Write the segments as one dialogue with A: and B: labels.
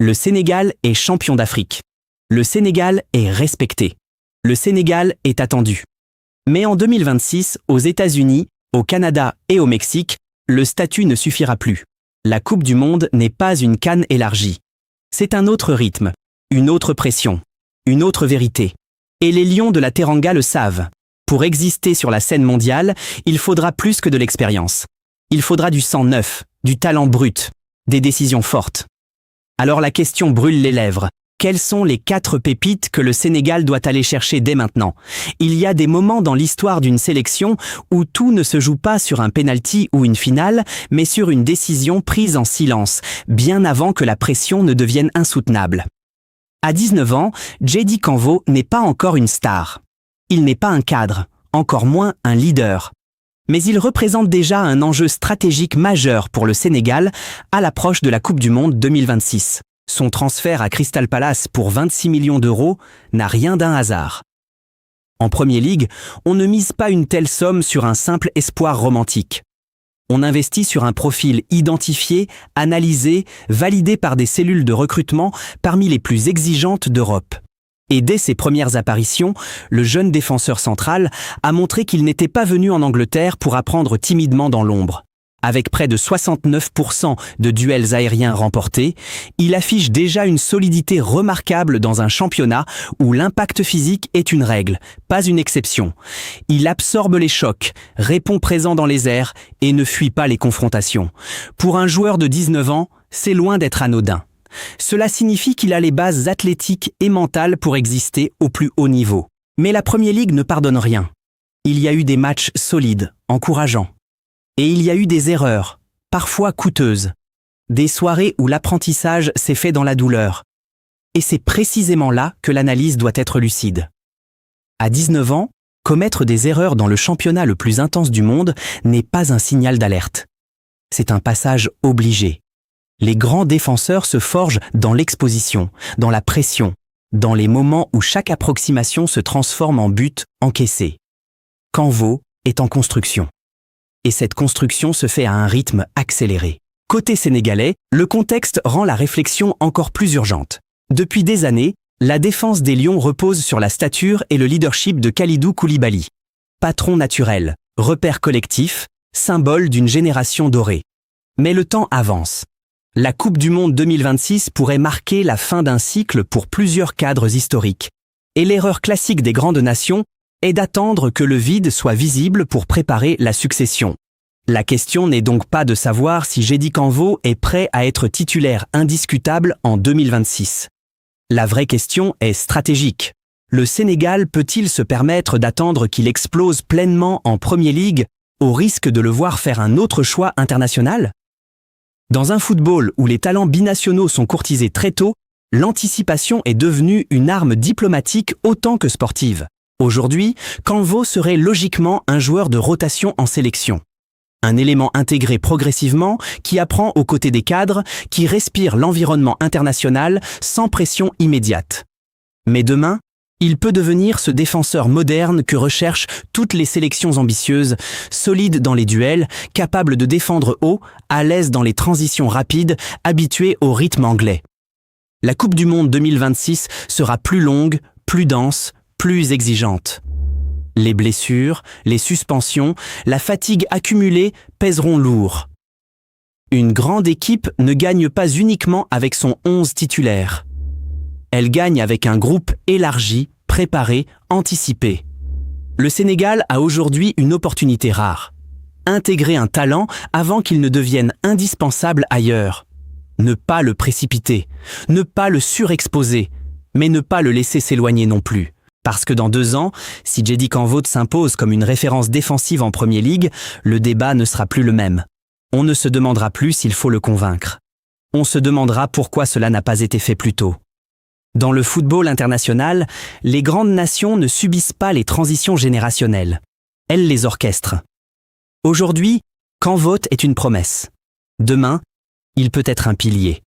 A: Le Sénégal est champion d'Afrique. Le Sénégal est respecté. Le Sénégal est attendu. Mais en 2026, aux États-Unis, au Canada et au Mexique, le statut ne suffira plus. La Coupe du Monde n'est pas une CAN élargie. C'est un autre rythme, une autre pression, une autre vérité. Et les Lions de la Teranga le savent. Pour exister sur la scène mondiale, il faudra plus que de l'expérience. Il faudra du sang neuf, du talent brut, des décisions fortes. Alors la question brûle les lèvres. Quelles sont les 4 pépites que le Sénégal doit aller chercher dès maintenant? Il y a des moments dans l'histoire d'une sélection où tout ne se joue pas sur un penalty ou une finale, mais sur une décision prise en silence, bien avant que la pression ne devienne insoutenable. À 19 ans, Djedi Kanvo n'est pas encore une star. Il n'est pas un cadre, encore moins un leader. Mais il représente déjà un enjeu stratégique majeur pour le Sénégal à l'approche de la Coupe du Monde 2026. Son transfert à Crystal Palace pour 26 millions d'euros n'a rien d'un hasard. En Premier League, on ne mise pas une telle somme sur un simple espoir romantique. On investit sur un profil identifié, analysé, validé par des cellules de recrutement parmi les plus exigeantes d'Europe. Et dès ses premières apparitions, le jeune défenseur central a montré qu'il n'était pas venu en Angleterre pour apprendre timidement dans l'ombre. Avec près de 69% de duels aériens remportés, il affiche déjà une solidité remarquable dans un championnat où l'impact physique est une règle, pas une exception. Il absorbe les chocs, répond présent dans les airs et ne fuit pas les confrontations. Pour un joueur de 19 ans, c'est loin d'être anodin. Cela signifie qu'il a les bases athlétiques et mentales pour exister au plus haut niveau. Mais la Premier League ne pardonne rien. Il y a eu des matchs solides, encourageants. Et il y a eu des erreurs, parfois coûteuses. Des soirées où l'apprentissage s'est fait dans la douleur. Et c'est précisément là que l'analyse doit être lucide. À 19 ans, commettre des erreurs dans le championnat le plus intense du monde n'est pas un signal d'alerte. C'est un passage obligé. Les grands défenseurs se forgent dans l'exposition, dans la pression, dans les moments où chaque approximation se transforme en but encaissé. Kanvo est en construction. Et cette construction se fait à un rythme accéléré. Côté sénégalais, le contexte rend la réflexion encore plus urgente. Depuis des années, la défense des Lions repose sur la stature et le leadership de Kalidou Koulibaly. Patron naturel, repère collectif, symbole d'une génération dorée. Mais le temps avance. La Coupe du Monde 2026 pourrait marquer la fin d'un cycle pour plusieurs cadres historiques. Et l'erreur classique des grandes nations est d'attendre que le vide soit visible pour préparer la succession. La question n'est donc pas de savoir si Djedi Kanvo est prêt à être titulaire indiscutable en 2026. La vraie question est stratégique. Le Sénégal peut-il se permettre d'attendre qu'il explose pleinement en Premier League au risque de le voir faire un autre choix international? Dans un football où les talents binationaux sont courtisés très tôt, l'anticipation est devenue une arme diplomatique autant que sportive. Aujourd'hui, Kanvo serait logiquement un joueur de rotation en sélection. Un élément intégré progressivement qui apprend aux côtés des cadres, qui respire l'environnement international sans pression immédiate. Mais demain, il peut devenir ce défenseur moderne que recherchent toutes les sélections ambitieuses, solide dans les duels, capable de défendre haut, à l'aise dans les transitions rapides, habitué au rythme anglais. La Coupe du Monde 2026 sera plus longue, plus dense, plus exigeante. Les blessures, les suspensions, la fatigue accumulée pèseront lourd. Une grande équipe ne gagne pas uniquement avec son 11 titulaire. Elle gagne avec un groupe élargi, préparé, anticipé. Le Sénégal a aujourd'hui une opportunité rare. Intégrer un talent avant qu'il ne devienne indispensable ailleurs. Ne pas le précipiter, ne pas le surexposer, mais ne pas le laisser s'éloigner non plus. Parce que dans 2 ans, si Djedi Kanvo s'impose comme une référence défensive en Premier League, le débat ne sera plus le même. On ne se demandera plus s'il faut le convaincre. On se demandera pourquoi cela n'a pas été fait plus tôt. Dans le football international, les grandes nations ne subissent pas les transitions générationnelles. Elles les orchestrent. Aujourd'hui, Kanvo est une promesse. Demain, il peut être un pilier.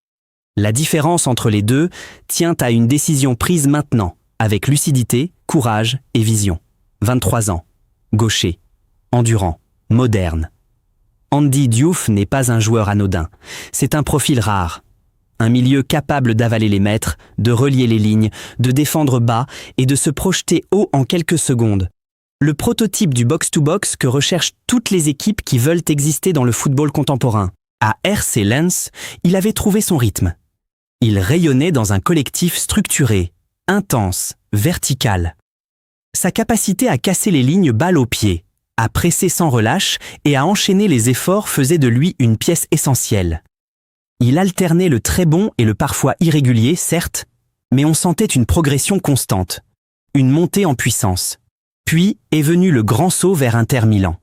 A: La différence entre les deux tient à une décision prise maintenant, avec lucidité, courage et vision. 23 ans, gaucher, endurant, moderne. Andy Diouf n'est pas un joueur anodin, c'est un profil rare. Un milieu capable d'avaler les mètres, de relier les lignes, de défendre bas et de se projeter haut en quelques secondes. Le prototype du box-to-box que recherchent toutes les équipes qui veulent exister dans le football contemporain. À RC Lens, il avait trouvé son rythme. Il rayonnait dans un collectif structuré, intense, vertical. Sa capacité à casser les lignes balle au pied, à presser sans relâche et à enchaîner les efforts faisait de lui une pièce essentielle. Il alternait le très bon et le parfois irrégulier, certes, mais on sentait une progression constante, une montée en puissance. Puis est venu le grand saut vers Inter Milan.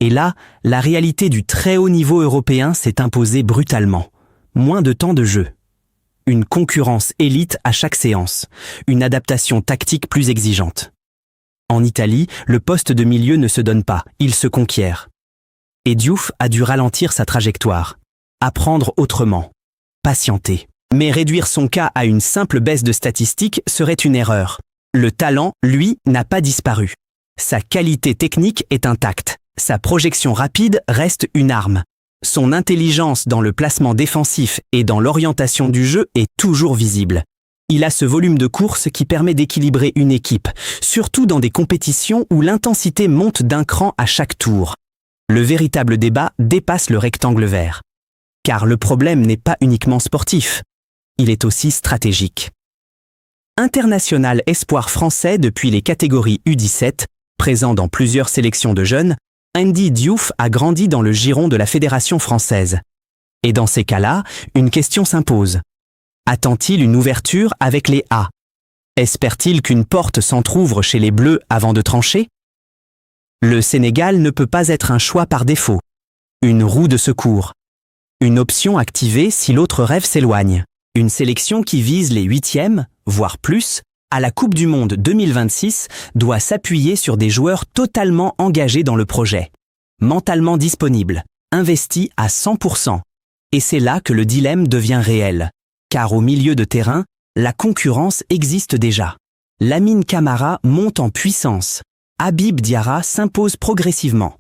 A: Et là, la réalité du très haut niveau européen s'est imposée brutalement. Moins de temps de jeu. Une concurrence élite à chaque séance, une adaptation tactique plus exigeante. En Italie, le poste de milieu ne se donne pas, il se conquiert. Et Diouf a dû ralentir sa trajectoire. Apprendre autrement, patienter. Mais réduire son cas à une simple baisse de statistiques serait une erreur. Le talent, lui, n'a pas disparu. Sa qualité technique est intacte. Sa projection rapide reste une arme. Son intelligence dans le placement défensif et dans l'orientation du jeu est toujours visible. Il a ce volume de course qui permet d'équilibrer une équipe, surtout dans des compétitions où l'intensité monte d'un cran à chaque tour. Le véritable débat dépasse le rectangle vert. Car le problème n'est pas uniquement sportif, il est aussi stratégique. International espoir français depuis les catégories U17, présent dans plusieurs sélections de jeunes, Andy Diouf a grandi dans le giron de la Fédération française. Et dans ces cas-là, une question s'impose. Attend-il une ouverture avec les A? Espère-t-il qu'une porte s'entrouvre chez les Bleus avant de trancher? Le Sénégal ne peut pas être un choix par défaut. Une roue de secours. Une option activée si l'autre rêve s'éloigne. Une sélection qui vise les 8e, voire plus, à la Coupe du Monde 2026 doit s'appuyer sur des joueurs totalement engagés dans le projet. Mentalement disponibles, investis à 100%. Et c'est là que le dilemme devient réel. Car au milieu de terrain, la concurrence existe déjà. Lamine Camara monte en puissance. Habib Diarra s'impose progressivement.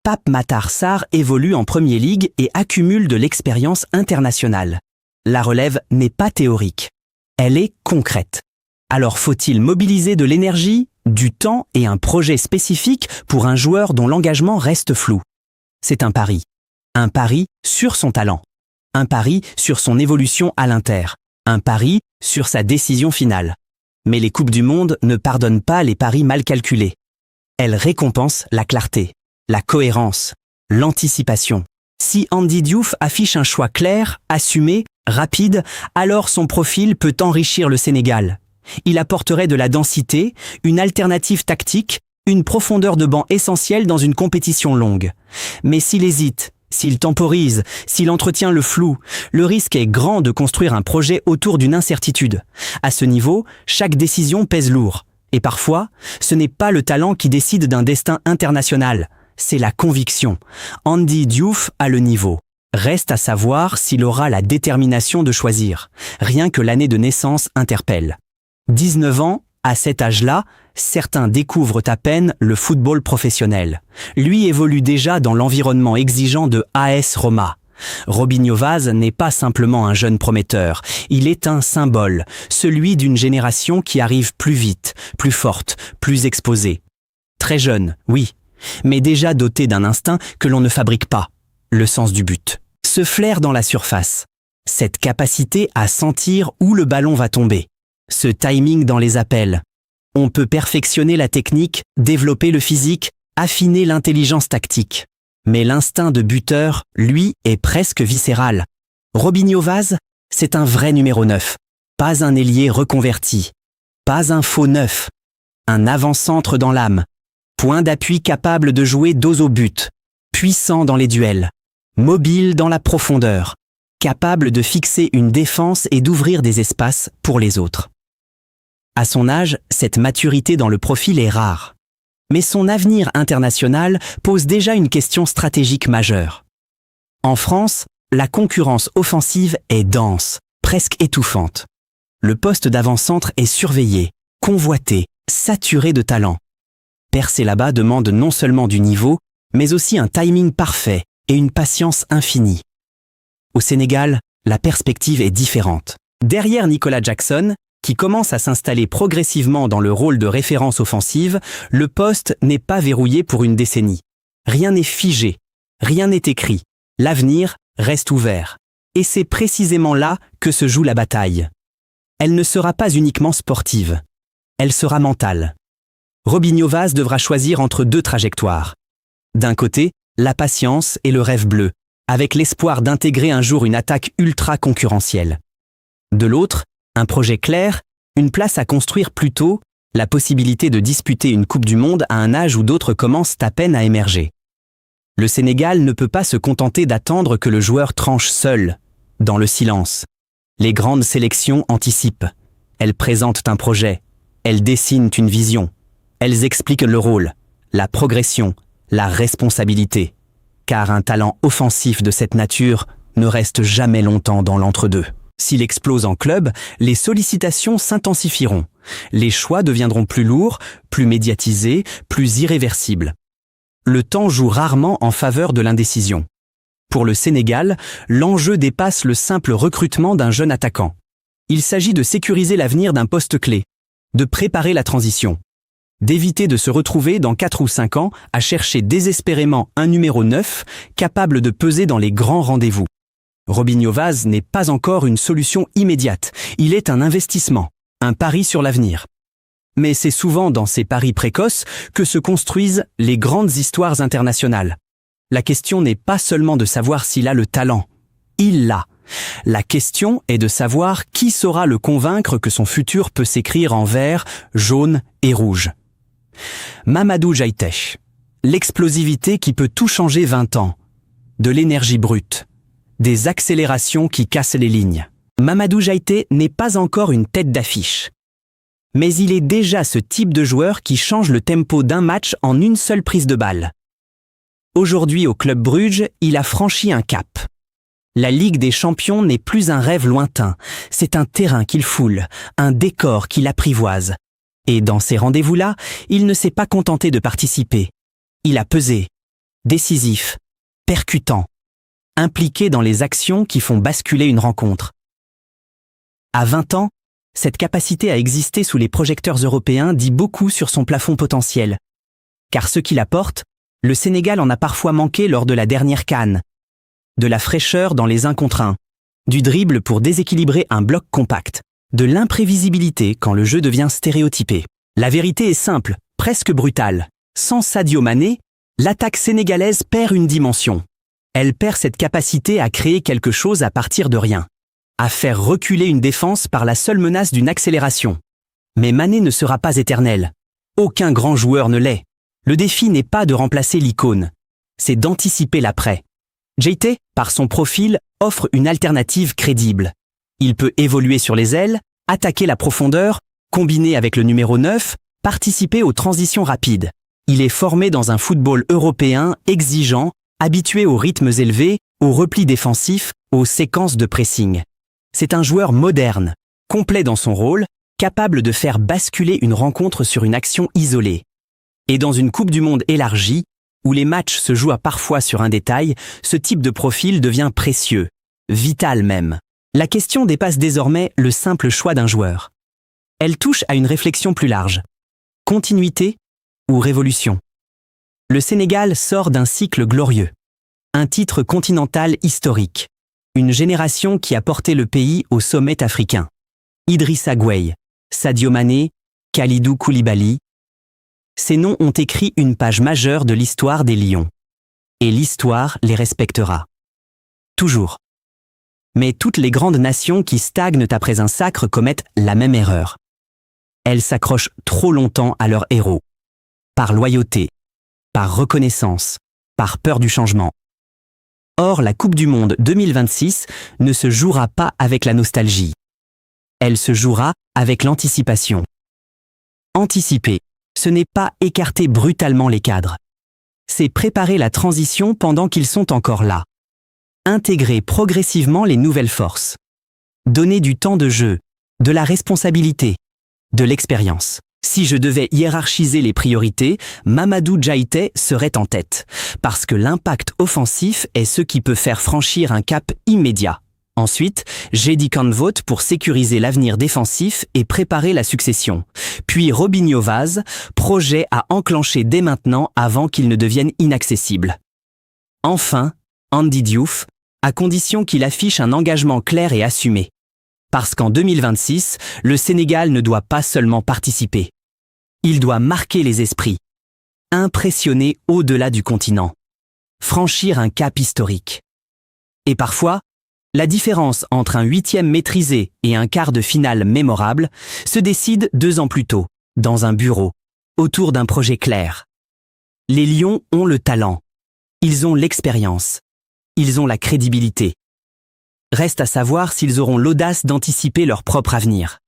A: Pape Matar Sarr évolue en Premier League et accumule de l'expérience internationale. La relève n'est pas théorique. Elle est concrète. Alors faut-il mobiliser de l'énergie, du temps et un projet spécifique pour un joueur dont l'engagement reste flou? C'est un pari. Un pari sur son talent. Un pari sur son évolution à l'Inter. Un pari sur sa décision finale. Mais les Coupes du Monde ne pardonnent pas les paris mal calculés. Elles récompensent la clarté, la cohérence, l'anticipation. Si Andy Diouf affiche un choix clair, assumé, rapide, alors son profil peut enrichir le Sénégal. Il apporterait de la densité, une alternative tactique, une profondeur de banc essentielle dans une compétition longue. Mais s'il hésite, s'il temporise, s'il entretient le flou, le risque est grand de construire un projet autour d'une incertitude. À ce niveau, chaque décision pèse lourd. Et parfois, ce n'est pas le talent qui décide d'un destin international, c'est la conviction. Andy Diouf a le niveau. Reste à savoir s'il aura la détermination de choisir. Rien que l'année de naissance interpelle. 19 ans, à cet âge-là, certains découvrent à peine le football professionnel. Lui évolue déjà dans l'environnement exigeant de AS Roma. Robinho Vaz n'est pas simplement un jeune prometteur, il est un symbole, celui d'une génération qui arrive plus vite, plus forte, plus exposée. Très jeune, oui, mais déjà doté d'un instinct que l'on ne fabrique pas, le sens du but. Ce flair dans la surface, cette capacité à sentir où le ballon va tomber, ce timing dans les appels. On peut perfectionner la technique, développer le physique, affiner l'intelligence tactique. Mais l'instinct de buteur, lui, est presque viscéral. Robinho Vaz, c'est un vrai numéro 9. Pas un ailier reconverti. Pas un faux neuf. Un avant-centre dans l'âme. Point d'appui capable de jouer dos au but. Puissant dans les duels. Mobile dans la profondeur. Capable de fixer une défense et d'ouvrir des espaces pour les autres. À son âge, cette maturité dans le profil est rare. Mais son avenir international pose déjà une question stratégique majeure. En France, la concurrence offensive est dense, presque étouffante. Le poste d'avant-centre est surveillé, convoité, saturé de talent. Percer là-bas demande non seulement du niveau, mais aussi un timing parfait et une patience infinie. Au Sénégal, la perspective est différente. Derrière Nicolas Jackson, qui commence à s'installer progressivement dans le rôle de référence offensive, le poste n'est pas verrouillé pour une décennie. Rien n'est figé, rien n'est écrit. L'avenir reste ouvert. Et c'est précisément là que se joue la bataille. Elle ne sera pas uniquement sportive. Elle sera mentale. Robinho Vaz devra choisir entre deux trajectoires. D'un côté, la patience et le rêve bleu, avec l'espoir d'intégrer un jour une attaque ultra concurrentielle. De l'autre, un projet clair, une place à construire plus tôt, la possibilité de disputer une Coupe du Monde à un âge où d'autres commencent à peine à émerger. Le Sénégal ne peut pas se contenter d'attendre que le joueur tranche seul, dans le silence. Les grandes sélections anticipent. Elles présentent un projet. Elles dessinent une vision. Elles expliquent le rôle, la progression, la responsabilité. Car un talent offensif de cette nature ne reste jamais longtemps dans l'entre-deux. S'il explose en club, les sollicitations s'intensifieront. Les choix deviendront plus lourds, plus médiatisés, plus irréversibles. Le temps joue rarement en faveur de l'indécision. Pour le Sénégal, l'enjeu dépasse le simple recrutement d'un jeune attaquant. Il s'agit de sécuriser l'avenir d'un poste clé, de préparer la transition, d'éviter de se retrouver dans 4 ou 5 ans à chercher désespérément un numéro 9 capable de peser dans les grands rendez-vous. Robinho Vaz n'est pas encore une solution immédiate, il est un investissement, un pari sur l'avenir. Mais c'est souvent dans ces paris précoces que se construisent les grandes histoires internationales. La question n'est pas seulement de savoir s'il a le talent, il l'a. La question est de savoir qui saura le convaincre que son futur peut s'écrire en vert, jaune et rouge. Mamadou Jaïté, l'explosivité qui peut tout changer 20 ans, de l'énergie brute, des accélérations qui cassent les lignes. Mamadou Jaïté n'est pas encore une tête d'affiche. Mais il est déjà ce type de joueur qui change le tempo d'un match en une seule prise de balle. Aujourd'hui au Club Brugge, il a franchi un cap. La Ligue des Champions n'est plus un rêve lointain, c'est un terrain qu'il foule, un décor qu'il apprivoise. Et dans ces rendez-vous-là, il ne s'est pas contenté de participer. Il a pesé, décisif, percutant, impliqué dans les actions qui font basculer une rencontre. À 20 ans, cette capacité à exister sous les projecteurs européens dit beaucoup sur son plafond potentiel. Car ce qu'il apporte, le Sénégal en a parfois manqué lors de la dernière CAN. De la fraîcheur dans les 1 contre 1, du dribble pour déséquilibrer un bloc compact, de l'imprévisibilité quand le jeu devient stéréotypé. La vérité est simple, presque brutale. Sans Sadio Mané, l'attaque sénégalaise perd une dimension. Elle perd cette capacité à créer quelque chose à partir de rien, à faire reculer une défense par la seule menace d'une accélération. Mais Mané ne sera pas éternel. Aucun grand joueur ne l'est. Le défi n'est pas de remplacer l'icône, c'est d'anticiper l'après. Jaïté, par son profil, offre une alternative crédible. Il peut évoluer sur les ailes, attaquer la profondeur, combiner avec le numéro 9, participer aux transitions rapides. Il est formé dans un football européen exigeant, habitué aux rythmes élevés, aux replis défensifs, aux séquences de pressing. C'est un joueur moderne, complet dans son rôle, capable de faire basculer une rencontre sur une action isolée. Et dans une Coupe du Monde élargie, où les matchs se jouent parfois sur un détail, ce type de profil devient précieux, vital même. La question dépasse désormais le simple choix d'un joueur. Elle touche à une réflexion plus large. Continuité ou révolution? Le Sénégal sort d'un cycle glorieux. Un titre continental historique. Une génération qui a porté le pays au sommet africain. Idrissa Gueye, Sadio Mané, Kalidou Koulibaly. Ces noms ont écrit une page majeure de l'histoire des Lions. Et l'histoire les respectera. Toujours. Mais toutes les grandes nations qui stagnent après un sacre commettent la même erreur. Elles s'accrochent trop longtemps à leurs héros. Par loyauté, par reconnaissance, par peur du changement. Or, la Coupe du Monde 2026 ne se jouera pas avec la nostalgie. Elle se jouera avec l'anticipation. Anticiper, ce n'est pas écarter brutalement les cadres. C'est préparer la transition pendant qu'ils sont encore là. Intégrer progressivement les nouvelles forces. Donner du temps de jeu, de la responsabilité, de l'expérience. Si je devais hiérarchiser les priorités, Mamadou Jaïté serait en tête, parce que l'impact offensif est ce qui peut faire franchir un cap immédiat. Ensuite, Jedi Canvote pour sécuriser l'avenir défensif et préparer la succession. Puis Robinho Vaz, projet à enclencher dès maintenant avant qu'il ne devienne inaccessible. Enfin, Andy Diouf, à condition qu'il affiche un engagement clair et assumé. Parce qu'en 2026, le Sénégal ne doit pas seulement participer. Il doit marquer les esprits, impressionner au-delà du continent, franchir un cap historique. Et parfois, la différence entre un 8e maîtrisé et un quart de finale mémorable se décide 2 ans plus tôt, dans un bureau, autour d'un projet clair. Les Lions ont le talent, ils ont l'expérience, ils ont la crédibilité. Reste à savoir s'ils auront l'audace d'anticiper leur propre avenir.